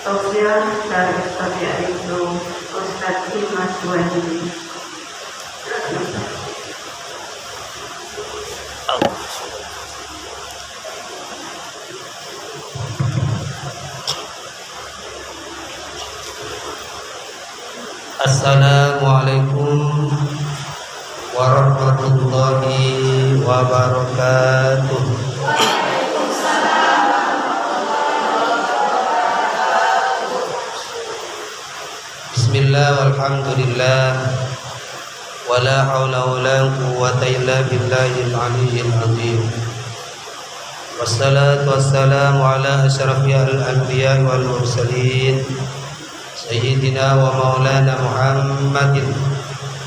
Tausiah dari Ustaz itu Ustaz Dimas Wajib. Assalamualaikum warahmatullahi wabarakatuh. Bismillah walhamdulillah wala haula wala quwwata illa billahil aliyyil azim. Wassalatu wassalamu ala asyrafil anbiya wal mursalin Sayyidina wa maulana Muhammadin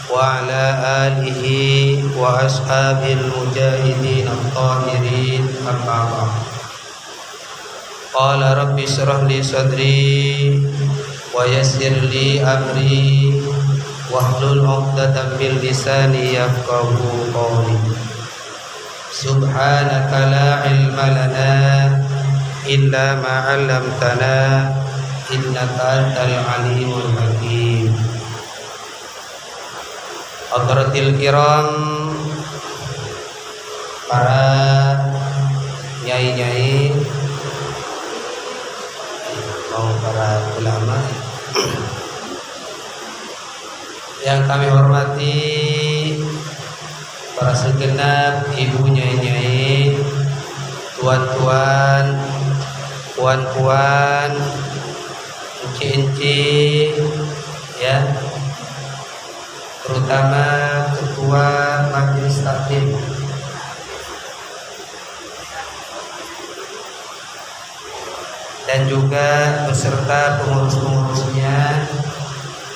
wa ala alihi wa ashabil mujahidin at-tahirin amma ba'd. Qala rabbi shrah li sadri wa yassir li amri wahlul 'uqdatam min lisani yafqahu qawli. Subhanaka la ilma lana illa ma 'allamtana innaka antal alimul hakim. Hadratil kiram, para nyai-nyai, para ulama yang kami hormati, para segenap ibu nyai-nyai, tuan-tuan, puan-puan, enci-enci, ya, terutama ketua majelis taklim, dan juga beserta pengurus-pengurusnya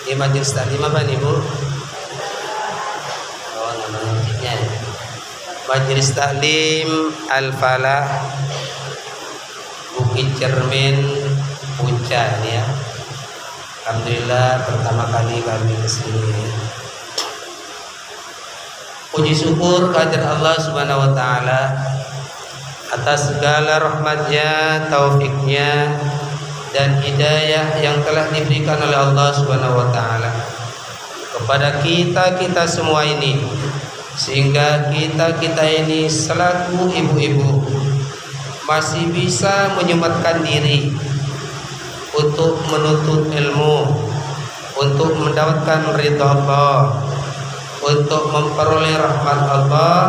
di majelis taklim. Apa nih Bu? Oh, namanya Majelis Taklim Al-Falah Bukit Cermin Puncak ini ya. Alhamdulillah pertama kali kami kesini. Puji syukur kehadirat Allah Subhanahu wa taala atas segala rahmatnya, taufiknya, dan hidayah yang telah diberikan oleh Allah Subhanahu wa taala kepada kita semua ini, sehingga kita ini selaku ibu-ibu masih bisa menyempatkan diri untuk menuntut ilmu, untuk mendapatkan ridha Allah, untuk memperoleh rahmat Allah,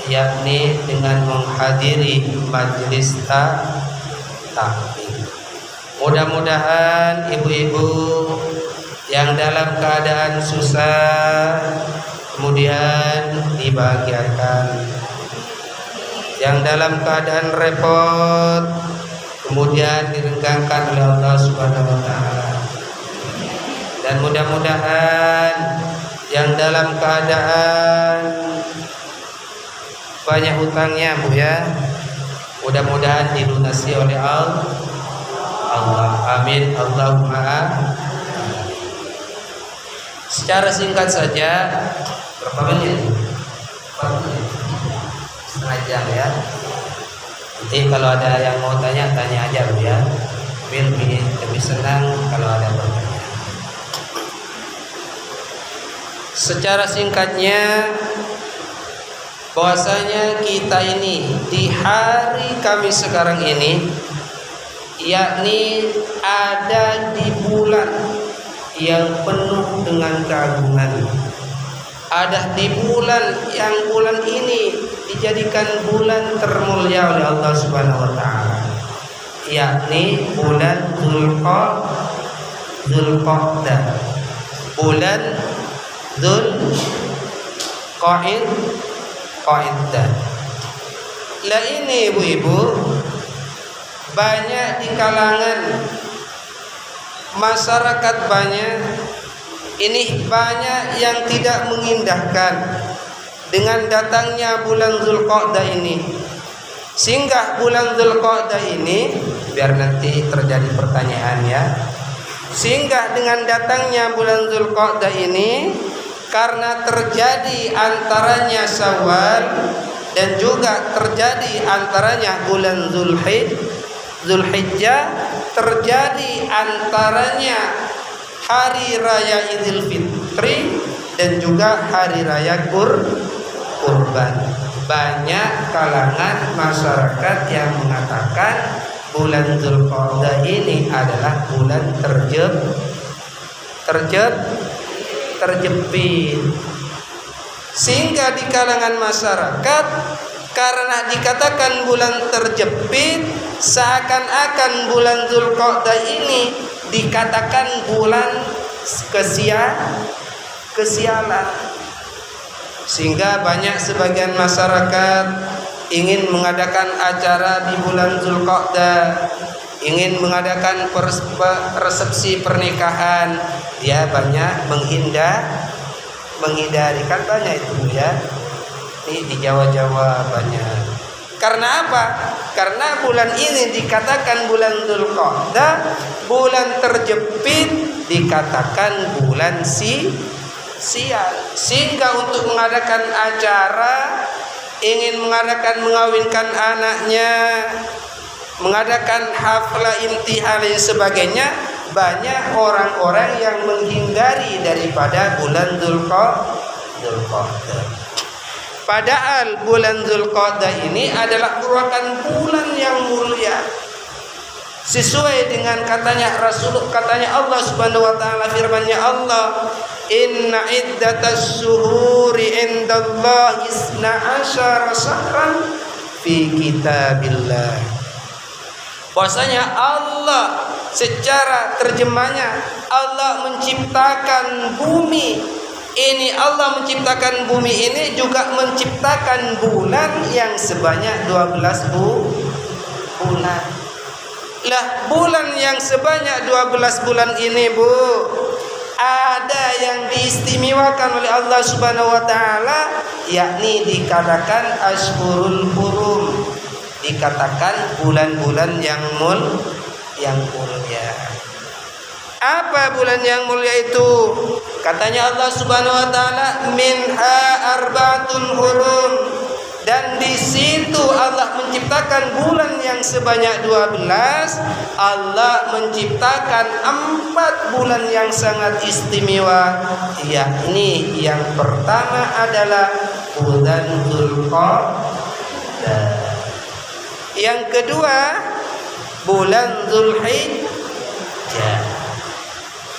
yakni dengan menghadiri majelis taklim. Mudah-mudahan ibu-ibu yang dalam keadaan susah kemudian dibahagiakan, yang dalam keadaan repot kemudian direnggangkan oleh Allah Subhanahu wa taala. Dan mudah-mudahan yang dalam keadaan banyak hutangnya Bu ya, mudah-mudahan dilunasi oleh Allah. Amin Allahumma. Secara singkat saja, berapa menit? 4 menit, setengah jam ya. Nanti kalau ada yang mau tanya aja Bu ya. Lebih senang kalau ada pertanyaan. Secara singkatnya, bahwasanya kita ini di hari Kamis sekarang ini, yakni ada di bulan yang penuh dengan keagungan. Ada di bulan yang bulan ini dijadikan bulan termulia oleh Allah Subhanahu wa taala, yakni bulan Dzulqa'dah, bulan Dzulqa'dah. Lah ini ibu-ibu, banyak di kalangan masyarakat ini banyak yang tidak mengindahkan dengan datangnya bulan Dzulqa'dah ini. Sehingga bulan Dzulqa'dah ini, biar nanti terjadi pertanyaan ya, sehingga dengan datangnya bulan Dzulqa'dah ini, karena terjadi antaranya Syawal dan juga terjadi antaranya bulan Zulhijjah, terjadi antaranya hari raya Idul Fitri dan juga hari raya Kurban. Banyak kalangan masyarakat yang mengatakan bulan Dzulqa'dah ini adalah bulan terjepit. Sehingga di kalangan masyarakat, karena dikatakan bulan terjepit, seakan-akan bulan Dzulqa'dah ini dikatakan bulan kesialan. Sehingga banyak sebagian masyarakat ingin mengadakan acara di bulan Dzulqa'dah, ingin mengadakan resepsi pernikahan, dia banyak menghindari, kan banyak itu ya. Ini di Jawa-Jawa banyak. Karena apa? Karena bulan ini dikatakan bulan Dzulqa'dah, bulan terjepit, dikatakan bulan sial. Sehingga untuk mengadakan acara, ingin mengawinkan anaknya, mengadakan haflah imtihan dan sebagainya, banyak orang-orang yang menghindari daripada bulan Dzulqa'dah. Padahal bulan Dzulqa'dah ini adalah merupakan bulan yang mulia. Sesuai dengan katanya Allah Subhanahu wa taala, firman-Nya Allah, "Inna iddatas syuhuri indallahi 12 syahran fi kitabillah." Bahwasanya Allah, secara terjemahnya, Allah menciptakan bumi ini, Allah menciptakan bumi ini juga menciptakan bulan yang sebanyak 12 bulan. Lah, bulan yang sebanyak 12 bulan ini, Bu, ada yang diistimewakan oleh Allah Subhanahu wa taala, yakni dikatakan Ashhurul Hurum, dikatakan bulan-bulan yang mulia. Apa bulan yang mulia itu? Katanya Allah Subhanahu wa taala, minha arba'atun hurum. Dan di situ Allah menciptakan bulan yang sebanyak 12. Allah menciptakan 4 bulan yang sangat istimewa. Yakni yang pertama adalah bulan Dzulqa'dah. Yang kedua bulan Dzulhijjah.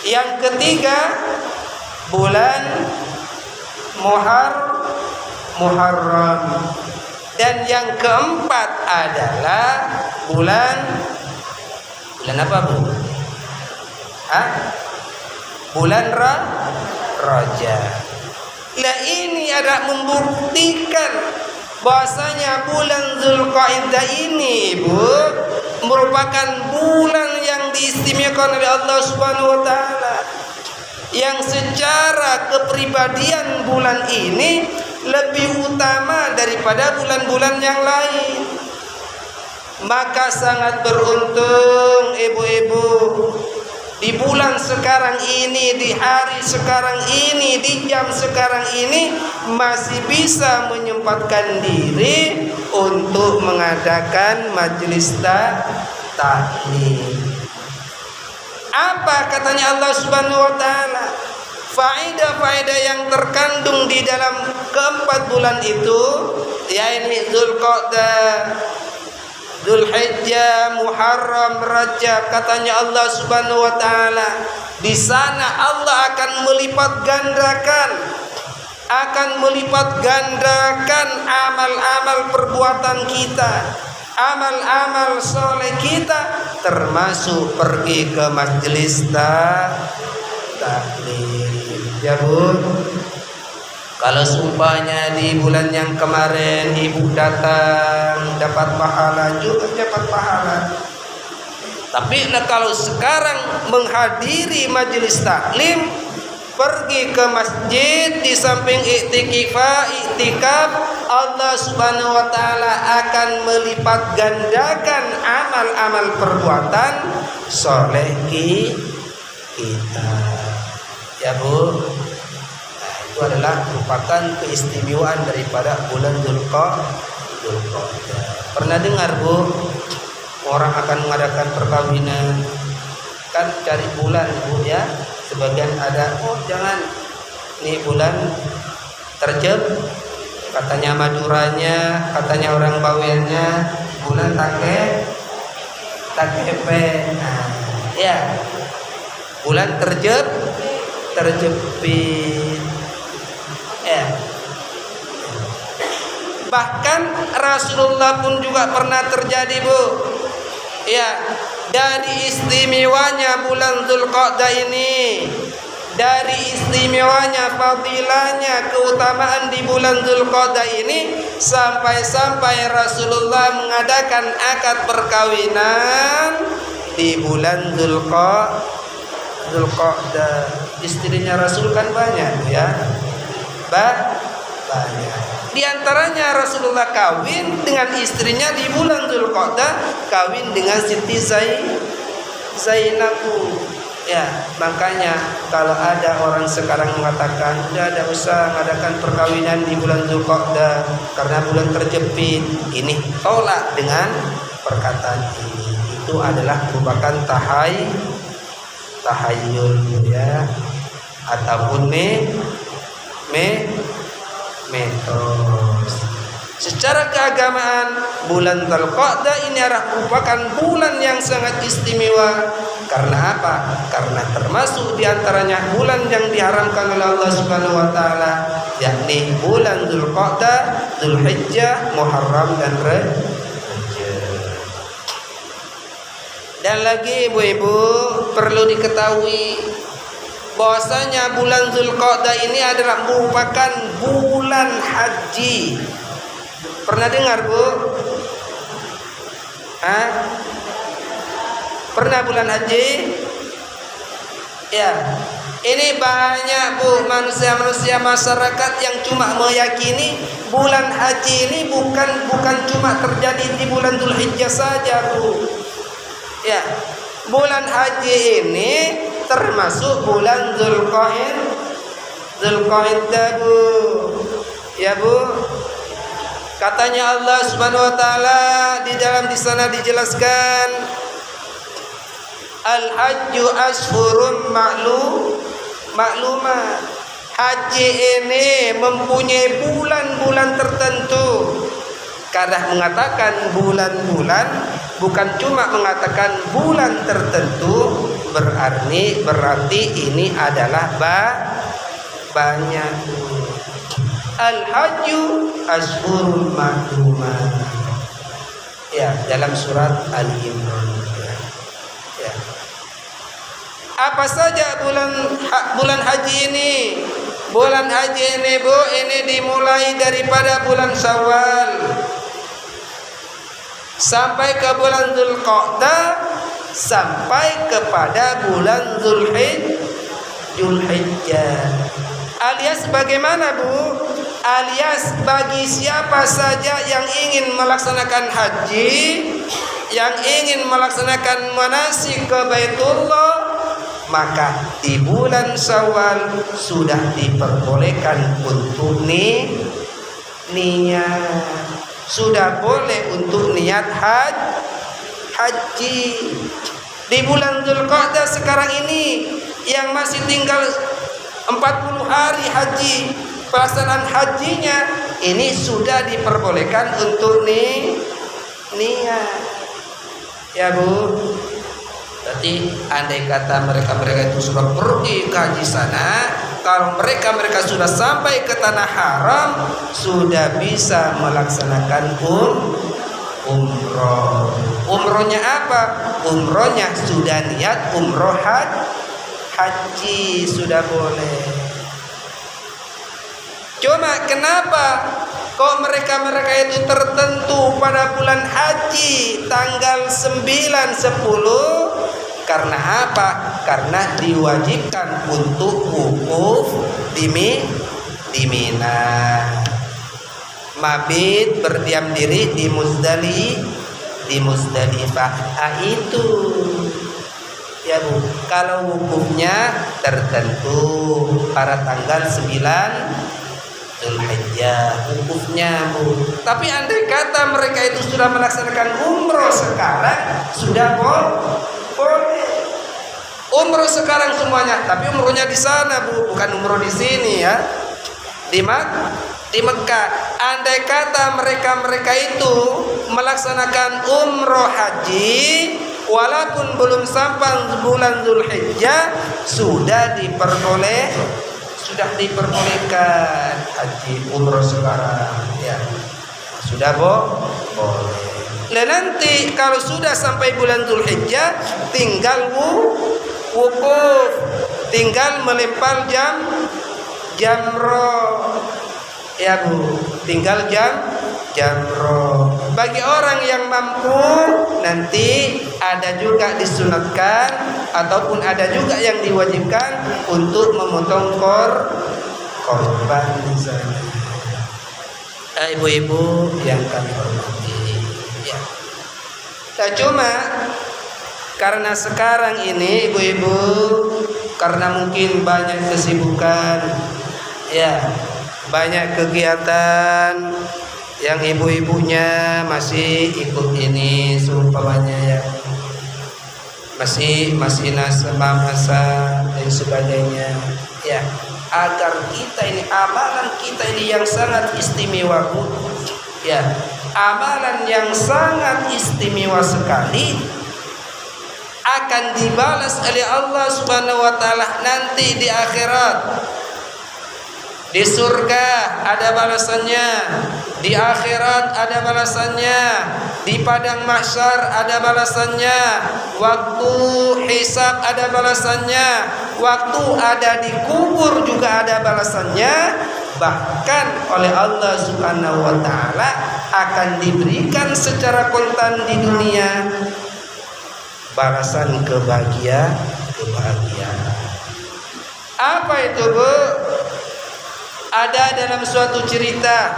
Yang ketiga bulan Muharram. Dan yang keempat adalah bulan apa, Bu? Bulan Rajab. Lah, ini adalah membuktikan bahwasanya bulan Dzulqa'dah ini, Bu, merupakan bulan yang diistimewakan oleh Allah Subhanahu wa taala, yang secara kepribadian bulan ini lebih utama daripada bulan-bulan yang lain. Maka sangat beruntung ibu-ibu, di bulan sekarang ini, di hari sekarang ini, di jam sekarang ini masih bisa menyempatkan diri untuk mengadakan majelis taklim. Apa katanya Allah Subhanahu wa taala? Faedah-faedah yang terkandung di dalam keempat bulan itu, yaitu Dzulqa'dah, Dzulhijjah, Muharram, Rajab. Katanya Allah Subhanahu wa taala, di sana Allah akan melipat gandakan amal-amal perbuatan kita, amal-amal soleh kita, termasuk pergi ke majelis taklim. Ya, Bu, kalau sumpahnya di bulan yang kemarin ibu datang dapat pahala, juga dapat pahala. Tapi kalau sekarang menghadiri majelis taklim, pergi ke masjid, di samping iktikaf, Allah Subhanahu wa taala akan melipat gandakan amal-amal perbuatan soleh kita. Ya, Bu, nah, itu adalah merupakan keistimewaan daripada bulan Dzulqa'dah. Pernah dengar, Bu, orang akan mengadakan perkawinan kan cari bulan Bu ya. Sebagian ada, oh jangan, ini bulan terjep, katanya Maduranya, katanya orang Bawennya, bulan takepe. Nah, ya, bulan terjepit. Ya. Bahkan Rasulullah pun juga pernah terjadi Bu. Ya, dari istimewanya bulan Dzulqa'dah ini, dari istimewanya, fadilahnya, keutamaan di bulan Dzulqa'dah ini, sampai-sampai Rasulullah mengadakan akad perkawinan di bulan Dzulqa'dah. Istrinya Rasul kan banyak ya, banyak. Di antaranya Rasulullah kawin dengan istrinya di bulan Dzulqa'dah, kawin dengan Siti Zainab. Ya, makanya kalau ada orang sekarang mengatakan udah ada usaha mengadakan perkawinan di bulan Dzulqa'dah karena bulan terjepit, ini tolak dengan perkataan ini. Itu adalah merupakan tahayul ya, ataupun mitos. Secara keagamaan bulan Dzulqa'dah ini merupakan bulan yang sangat istimewa. Karena apa? Karena termasuk diantaranya bulan yang diharamkan oleh Allah Subhanahu Wa Taala, yakni bulan Dzulqa'dah, Dzulhijjah, Muharram dan Rajab. Dan lagi ibu-ibu perlu diketahui bahwasanya bulan Dzulqa'dah ini adalah merupakan bulan haji. Pernah dengar Bu? Pernah bulan haji? Ya. Ini banyak Bu manusia-manusia masyarakat yang cuma meyakini bulan haji ini bukan cuma terjadi di bulan Dzulhijjah saja Bu. Ya. Bulan haji ini termasuk bulan Dzulqa'dah Bu. Ya Bu. Katanya Allah Subhanahu Wa Taala di sana dijelaskan, Al-Hajju ashhurun ma'lumat. Haji ini mempunyai bulan-bulan tertentu. Kadang mengatakan bulan-bulan, bukan cuma mengatakan bulan tertentu, berarti ini adalah banyak. Al-Hajju ashhurun ma'lumat. Ya, dalam surat Al-Imran. Ya. Apa saja bulan haji ini? Bulan haji ini Bu, ini dimulai daripada bulan Syawal sampai ke bulan Dzulqa'dah, sampai kepada bulan Dzulhijjah. Alias bagaimana Bu? Alias bagi siapa saja yang ingin melaksanakan haji, yang ingin melaksanakan manasik ke Baitullah, maka di bulan Syawal sudah diperbolehkan untuk niat. Sudah boleh untuk niat haji. Di bulan Dzulqa'dah sekarang ini yang masih tinggal 40 hari haji, pelaksanaan hajinya ini sudah diperbolehkan untuk niat. Ya Bu. Berarti andai kata mereka itu sudah pergi ke haji sana, kalau mereka sudah sampai ke tanah haram, sudah bisa melaksanakan umroh. Umrohnya apa? Umrohnya sudah niat umroh haji, sudah boleh. Cuma kenapa kok mereka itu tertentu pada bulan haji tanggal 9, 10? Karena apa? Karena diwajibkan untuk wukuf di Mina, mabit berdiam diri di Muzdalifah. Itu ya Bu. Kalau wukufnya tertentu pada tanggal 9, Dzulhijjah wukufnya, Bu. Tapi andai kata mereka itu sudah melaksanakan umroh sekarang, sudah boleh. Umroh sekarang semuanya, tapi umrohnya di sana, Bu, bukan umroh di sini ya. Di Mekah. Andai kata mereka itu melaksanakan umroh haji, walaupun belum sampai bulan Dzulhijjah, sudah diperbolehkan haji umroh sekarang ya. Sudah boleh. Nah, nanti kalau sudah sampai bulan Dzulhijjah, tinggal wukuf, tinggal melempar jamroh ya, Bu. Tinggal jamroh. Bagi orang yang mampu, nanti ada juga disunatkan ataupun ada juga yang diwajibkan untuk memotong korban di sana. Ibu-ibu yang kami hormati ya. Nah, cuma karena sekarang ini ibu-ibu, karena mungkin banyak kesibukan ya, banyak kegiatan yang ibu-ibunya masih ikut ini seumpamanya ya, masih masa dan sebagainya ya, agar kita ini amalan kita ini yang sangat istimewa, Bu ya, amalan yang sangat istimewa sekali akan dibalas oleh Allah Subhanahu wa taala nanti di akhirat. Di surga ada balasannya, di akhirat ada balasannya, di padang mahsyar ada balasannya, waktu hisab ada balasannya, waktu ada di kubur juga ada balasannya. Bahkan oleh Allah Subhanahu wa taala akan diberikan secara kontan di dunia balasan kebahagiaan. Apa itu, Bu? Ada dalam suatu cerita,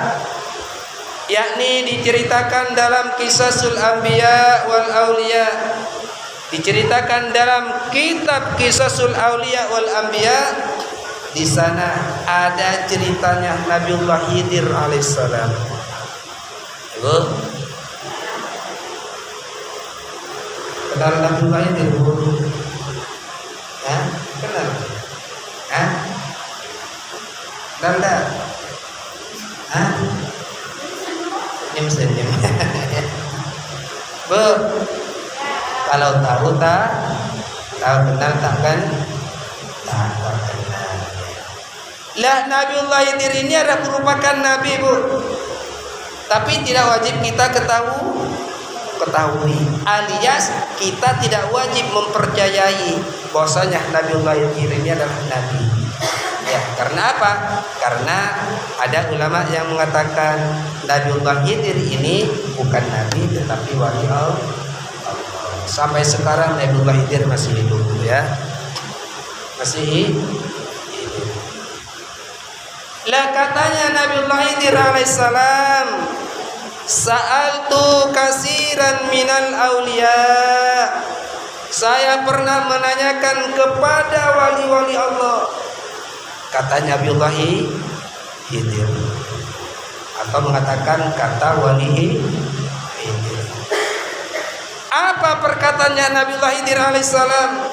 yakni diceritakan dalam Qisasul Anbiya wal Auliya, diceritakan dalam kitab Qisasul Auliya wal Anbiya. Di sana ada ceritanya Nabiullah Khidir alaihissalam. Ibu, kenal Nabiullah Khidir, Bu? Hah? Kenal? Hah? Nanda, senyum. Bu, kalau tahu kenal tak kan? Tak kenal. Lah, Nabiullah Khidir ini adalah merupakan nabi, Bu. Tapi tidak wajib kita ketahui. Alias kita tidak wajib mempercayai bahwasanya Nabiullah Khidir ini adalah nabi. Ya, karena apa? Karena ada ulama yang mengatakan Nabiullah Khidir ini bukan nabi tetapi wali Allah. Sampai sekarang Nabiullah Khidir masih hidup ya. Masih hidup. Lah, katanya Nabiullah Khidir alaihissalam, sa'altu kasiran minal auliya. Saya pernah menanyakan kepada wali-wali Allah. Katanya Nabiullah Khidir, atau mengatakan kata wali Khidir. Apa perkataannya Nabiullah Khidir alaihissalam?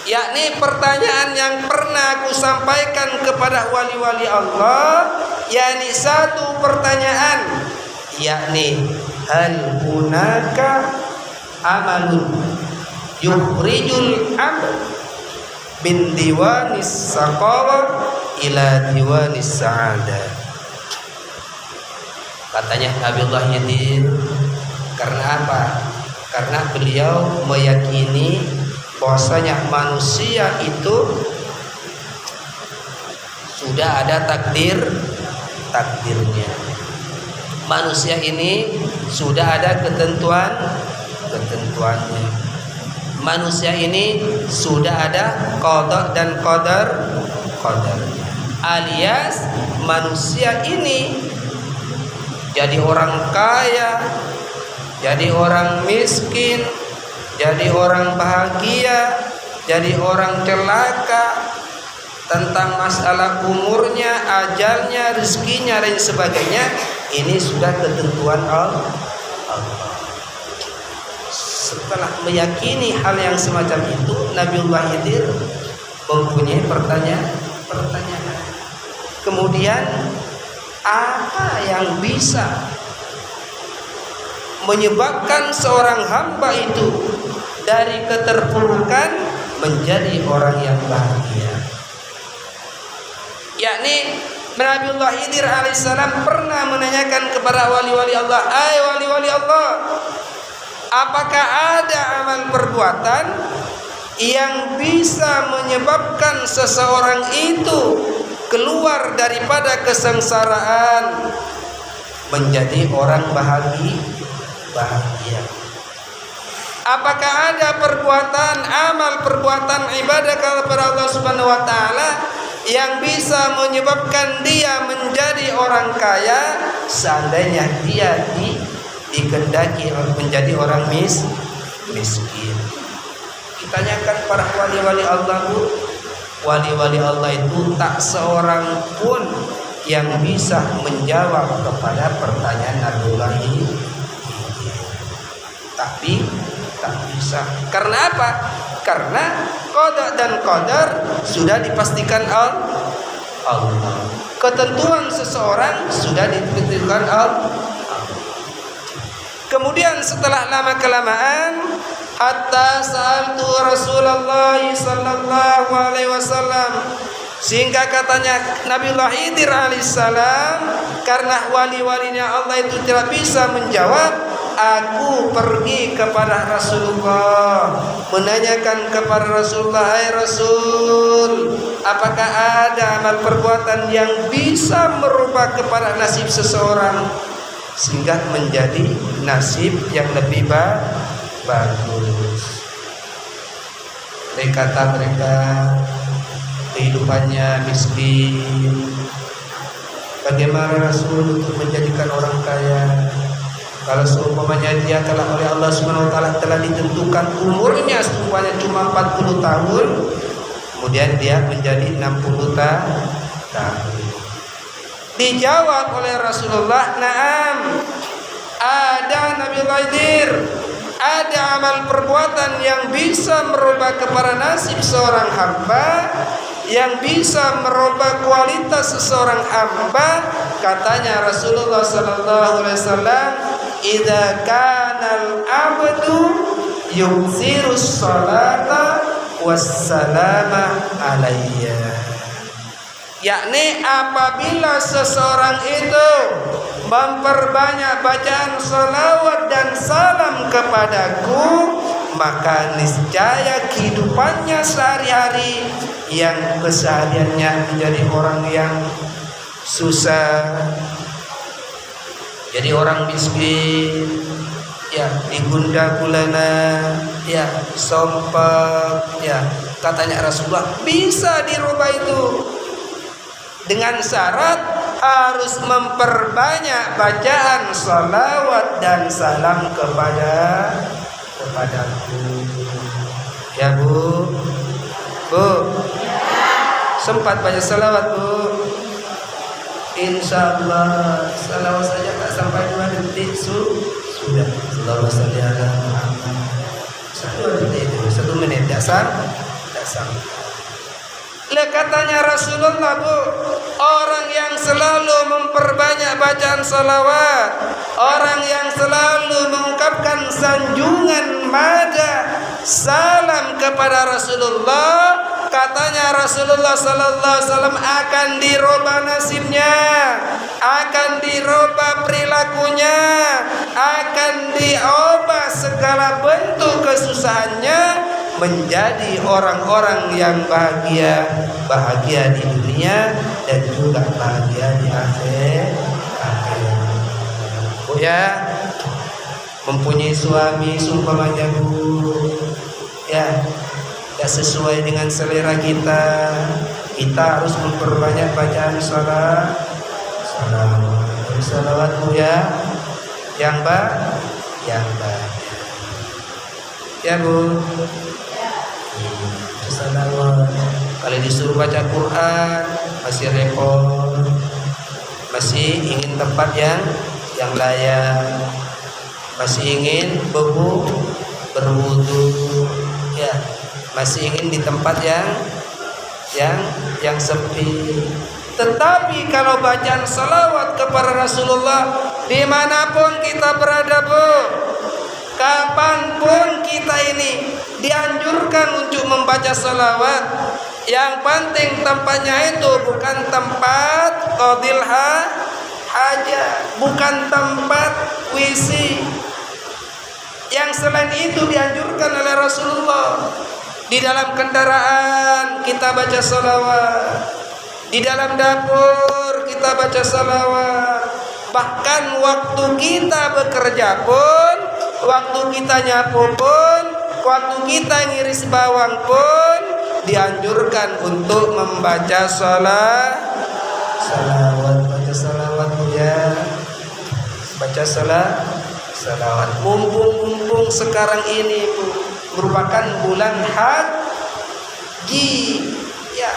Yakni pertanyaan yang pernah aku sampaikan kepada wali-wali Allah, yakni satu pertanyaan, yakni hal hunaka amalun yukhrijul abd min diwanis saqawah ila diwanis sa'adah. Katanya Nabiullah Khidir, karena apa? Karena beliau meyakini bahwasanya manusia itu sudah ada takdirnya. Manusia ini sudah ada ketentuannya. Manusia ini sudah ada qada dan qadar. Alias manusia ini jadi orang kaya, jadi orang miskin, jadi orang bahagia, jadi orang celaka, tentang masalah umurnya, ajalnya, rezekinya dan sebagainya, ini sudah ketentuan Allah. Setelah meyakini hal yang semacam itu, Nabiullah Khidir mempunyai pertanyaan. Kemudian apa yang bisa menyebabkan seorang hamba itu dari keterpurukan menjadi orang yang bahagia? Yakni Nabiullah Khidir alaihissalam pernah menanyakan kepada wali-wali Allah, "Hai wali-wali Allah, apakah ada amal perbuatan yang bisa menyebabkan seseorang itu keluar daripada kesengsaraan menjadi orang bahagia? Apakah ada perbuatan ibadah kepada Allah Subhanahu wa taala yang bisa menyebabkan dia menjadi orang kaya seandainya dia dikehendaki menjadi orang miskin?" Ditanyakan para wali-wali Allah, Bu. Wali-wali Allah itu tak seorang pun yang bisa menjawab kepada pertanyaan Nabiullah ini. Tapi tak bisa. Karena apa? Karena qada dan qadar sudah dipastikan Allah. Ketentuan seseorang sudah ditentukan Allah. Kemudian setelah lama kelamaan, hatta sa'altu Rasulullah sallallahu alaihi wasallam, sehingga katanya Nabiullah Khidir alaihissalam, karena wali-walinya Allah itu tidak bisa menjawab, aku pergi kepada Rasulullah, menanyakan kepada Rasulullah, "Hai Rasul, apakah ada amal perbuatan yang bisa merubah kepada nasib seseorang sehingga menjadi nasib yang lebih bagus?" Kata mereka, kehidupannya miskin. Bagaimana Rasul untuk menjadikan orang kaya? Kalau seumpamanya dia telah oleh Allah Subhanahu wa taala telah ditentukan umurnya seumpamanya cuma 40 tahun, kemudian dia menjadi 60 tahun. Dijawab oleh Rasulullah, "Na'am, ada Nabiullah Khidir, ada amal perbuatan yang bisa merubah kepada nasib seorang hamba, yang bisa merubah kualitas seseorang hamba." Katanya Rasulullah sallallahu alaihi wasallam, "Idza kana al-'abdu yuksirus salata wassalama alayya." Yakni apabila seseorang itu memperbanyak bacaan salawat dan salam kepadaku, maka niscaya kehidupannya sehari-hari yang kesehariannya menjadi orang yang susah, jadi orang miskin, ya digunda gulana, ya sompek, ya katanya Rasulullah bisa dirubah itu dengan syarat harus memperbanyak bacaan salawat dan salam kepadaku. Ya Bu, sempat baca salawat Bu? Insya Allah salawat saja tak sampai 2 detik sudah. Salawat saja Muhammad 1 detik, 1 menit dasar. Katanya Rasulullah, Bu, orang yang selalu memperbanyak bacaan salawat, orang yang selalu mengungkapkan sanjungan madah salam kepada Rasulullah, katanya Rasulullah sallallahu alaihi wasallam akan dirubah nasibnya, akan dirubah perilakunya, akan diubah segala bentuk kesusahannya menjadi orang-orang yang bahagia di dunia dan juga bahagia di akhirat. Bu ya, mempunyai suami seumpamanya Bu, ya tidak sesuai dengan selera kita harus memperbanyak bacaan salawat Bu ya, yang baik ya Bu. Salawat. Kalau Oleh disuruh baca Quran masih repot, masih ingin tempat yang layak, masih ingin berwudu, ya, masih ingin di tempat yang sepi. Tetapi kalau bacaan salawat kepada Rasulullah dimanapun kita berada, Bu, kapanpun kita ini dianjurkan untuk membaca salawat. Yang penting tempatnya itu bukan tempat qadil hajat, bukan tempat WC. Yang selain itu dianjurkan oleh Rasulullah. Di dalam kendaraan kita baca salawat, di dalam dapur kita baca salawat, bahkan waktu kita bekerja pun, waktu kita nyapu pun, waktu kita ngiris bawang pun dianjurkan untuk membaca salawat. Baca salawat ya, baca salawat. Mumpung sekarang ini merupakan bulan haji, ya,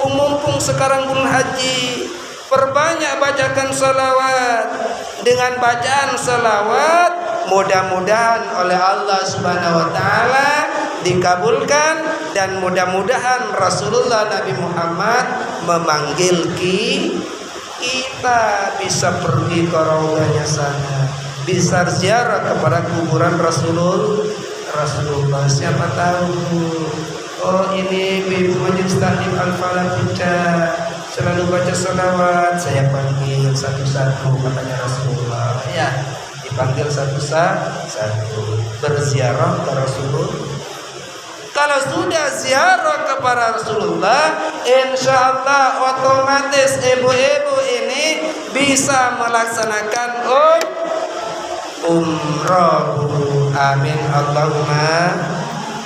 mumpung sekarang bulan haji, perbanyak bacakan salawat. Dengan bacaan salawat mudah-mudahan oleh Allah Subhanahu wa taala dikabulkan, dan mudah-mudahan Rasulullah Nabi Muhammad memanggil kita bisa pergi ke raudhahnya sana, bisa ziarah kepada kuburan Rasulullah. Siapa tahu, oh ini ibu majelis taklim Al-Falah selalu baca salawat, saya panggil satu-satu, katanya Rasulullah. Ya, dipanggil satu-satu, berziarah ke Rasulullah. Kalau sudah ziarah kepada Rasulullah, insya Allah otomatis ibu-ibu ini bisa melaksanakan umrah. Amin Allahumma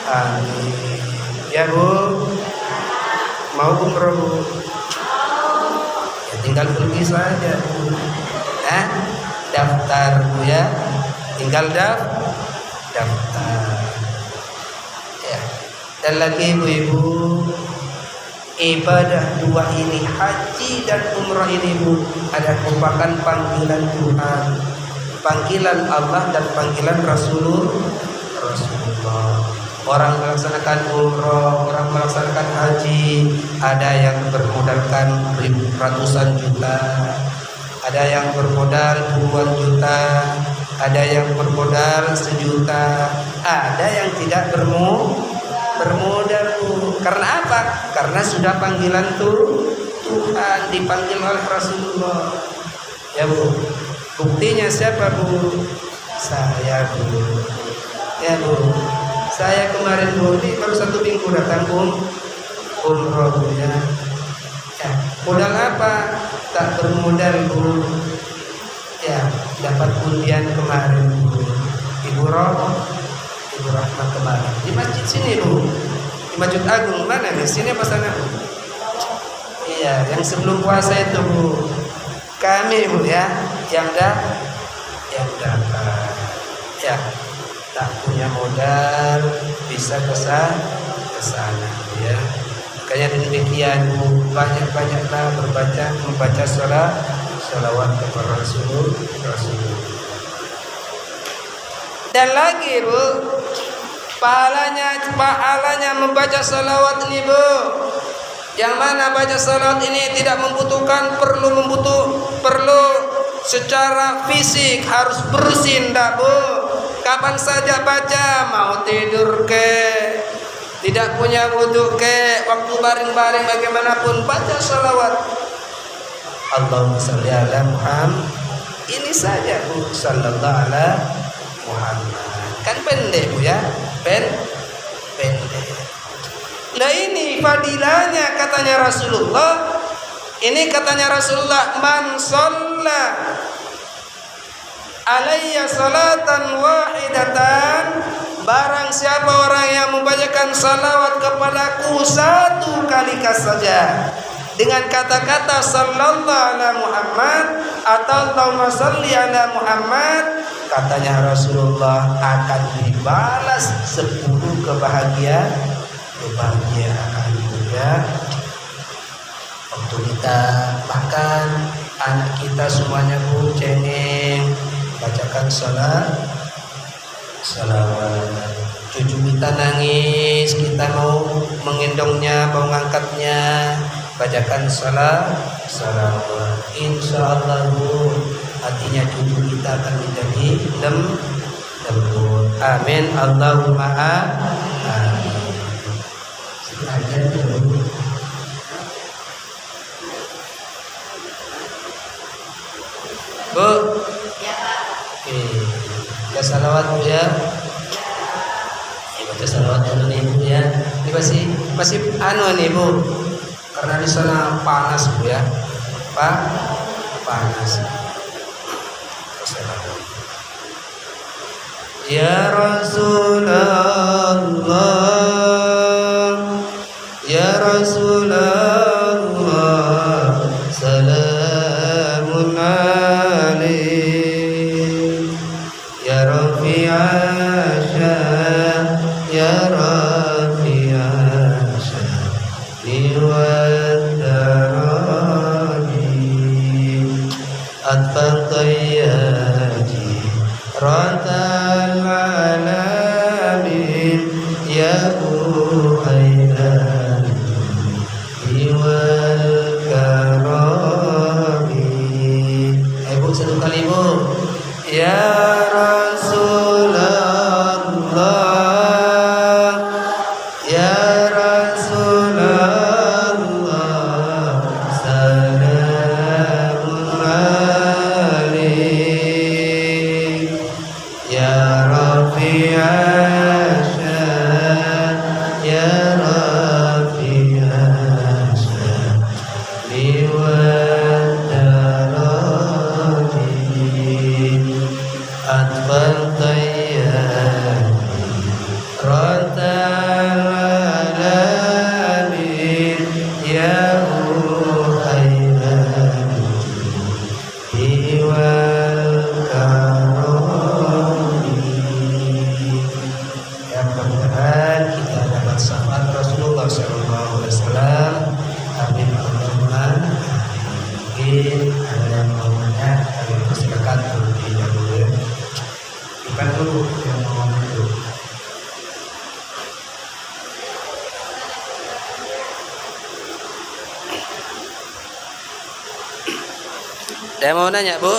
amin. Ya Bu, mau umrah Bu? Ya, tinggal pergi saja Bu. Daftar Bu ya, tinggal daftar. Ya. Dan lagi ibu-ibu, ibadah dua ini, haji dan umrah ini Bu, adalah merupakan panggilan Tuhan, panggilan Allah dan panggilan Rasulullah. Orang melaksanakan umrah, orang melaksanakan haji, ada yang bermodalkan ratusan juta, ada yang bermodal puluhan juta, ada yang bermodal 1 juta, ada yang tidak bermodal. Karena apa? Karena sudah panggilan Tuhan, dipanggil oleh Rasulullah. Ya Bu, buktinya siapa Bu? Saya Bu. Ya Bu, saya kemarin Bu, ini baru 1 minggu datang umroh Bu ya. Modal apa? Tak bermodal Bu. Ya, dapat undian kemarin Bu. Ibu Rahmat kemarin di masjid sini Bu, di Masjid Agung. Mana nih, sini apa sana Bu? Iya, yang sebelum puasa itu Bu, kami Bu ya, yang dapat ya, tak punya modal bisa ke sana ya. Makanya demikian Bu, banyak-banyaklah membaca salawat kepada Rasulullah. Dan lagi Bu, pahalanya membaca salawat ini Bu, yang mana baca salawat ini tidak membutuhkan perlu secara fisik harus berusin, enggak Bu. Kapan saja baca, mau tidur tidak punya wudu waktu baring-baring bagaimanapun baca salawat. Allahumma sholli ala Muhammad. Ini saja Bu, sallallahu alaihi Muhammad. Kan pendek Bu ya, pendek. Nah ini fadilahnya katanya Rasulullah. Ini katanya Rasulullah, man shalla alayya salatan wahidatan, barang siapa orang yang membacakan salawat kepadaku 1 kali saja dengan kata-kata sallallahu ala Muhammad atau Allahumma sholli ala Muhammad, katanya Rasulullah akan dibalas 10 kebahagiaan ya. waktu kita makan, anak kita semuanya Bu cengeng bacakan salawat. Cucu kita nangis, kita mau menggendongnya, mau mengangkatnya, bacakan salawat. Insya Allah Bu, hatinya cucu kita akan menjadi lembut. Amin. Allahumma amin. Bu, oke, baca salawat Bu ya. Baca salawat dulu nih Bu ya. Ini masih anu nih Bu, karena di sana panas Bu ya. Pak, panas. Ya Rasulullah, ya Rasulullah, salamun alaik, ya Rafi'asya, ya Rafi'asya, liwadarani, atfal qayyaji, ratal alamin, ya Muhaidan, iwal karami. Bu, satu kali Bu. Ya Rasulullah, ya Rasulullah, salamun alaik, ya Rafi'asya, ya Rafi'asya, liwadarani, atfal tayyani, ratal alamin, ya Muhaidan, iwal karami. Ya mudah-mudahan kita dapat syafaat Rasulullah SAW. Amin. Allahumma mungkin ada yang mau nanya, kalian silakan terlebih dahulu ya. Bukan dulu yang mau ngomong dulu. Ada yang mau nanya Bu?